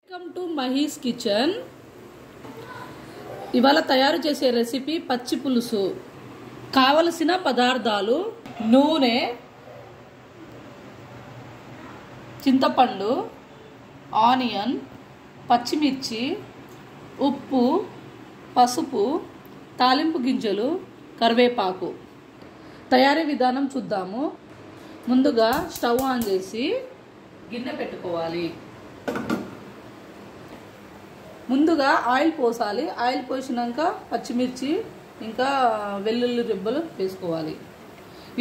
Welcome to Mahi's kitchen. ఇవాళ తయారు చేసే రెసిపీ పచ్చి పులుసు. కావలసిన పదార్థాలు: నూనె, చింతపండు, ఆనియన్, పచ్చిమిర్చి, ఉప్పు, పసుపు, తాలింపు గింజలు, కరివేపాకు. తయారీ విధానం చూద్దాము. ముందుగా స్టవ్ ఆన్ చేసి గిన్నె పెట్టుకోవాలి. ముందుగా ఆయిల్ పోసాలి. ఆయిల్ పోసినాక పచ్చిమిర్చి ఇంకా వెల్లుల్లి రెబ్బలు వేసుకోవాలి.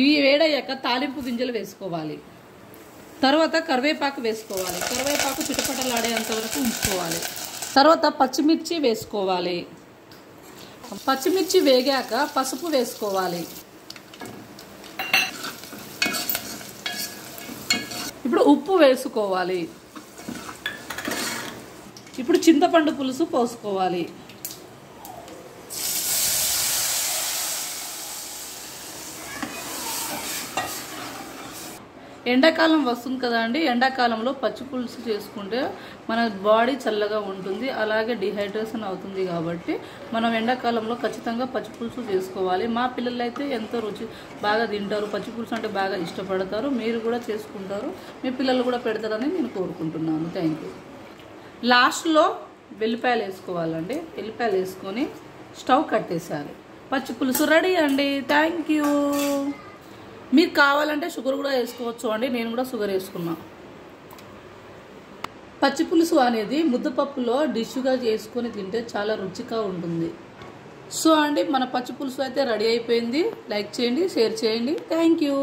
ఇవి వేడయ్యాక తాలింపు గింజలు వేసుకోవాలి. తర్వాత కరివేపాకు వేసుకోవాలి. కరివేపాకు చిటపటలాడేంత వరకు ఉంచుకోవాలి. తర్వాత పచ్చిమిర్చి వేసుకోవాలి. పచ్చిమిర్చి వేగాక పసుపు వేసుకోవాలి. ఇప్పుడు ఉప్పు వేసుకోవాలి. ఇప్పుడు చింతపండు పులుసు పోసుకోవాలి. ఎండాకాలం వస్తుంది కదా అండి, ఎండాకాలంలో పచ్చి పులుసు చేసుకుంటే మన బాడీ చల్లగా ఉంటుంది, అలాగే డిహైడ్రేషన్ అవుతుంది. కాబట్టి మనం ఎండాకాలంలో ఖచ్చితంగా పచ్చి పులుసు చేసుకోవాలి. మా పిల్లలు అయితే ఎంతో రుచి బాగా తింటారు, పచ్చి పులుసు అంటే బాగా ఇష్టపడతారు. మీరు కూడా చేసుకుంటారు, మీ పిల్లలు కూడా పెడతారని నేను కోరుకుంటున్నాను. Thank you. లాస్ట్లో వెల్లిపాయలు వేసుకోవాలండి. వెల్లిపాయలు వేసుకొని స్టవ్ కట్టేసాలి. పచ్చి పులుసు రెడీ అండి. Thank you. మీరు కావాలంటే షుగర్ కూడా వేసుకోవచ్చు అండి. నేను కూడా షుగర్ వేసుకున్నా. పచ్చి పులుసు అనేది ముద్దపప్పులో డిష్గా చేసుకొని తింటే చాలా రుచిగా ఉంటుంది. సో అండి, మన పచ్చి పులుసు అయితే రెడీ అయిపోయింది. లైక్ చేయండి, షేర్ చేయండి. Thank you.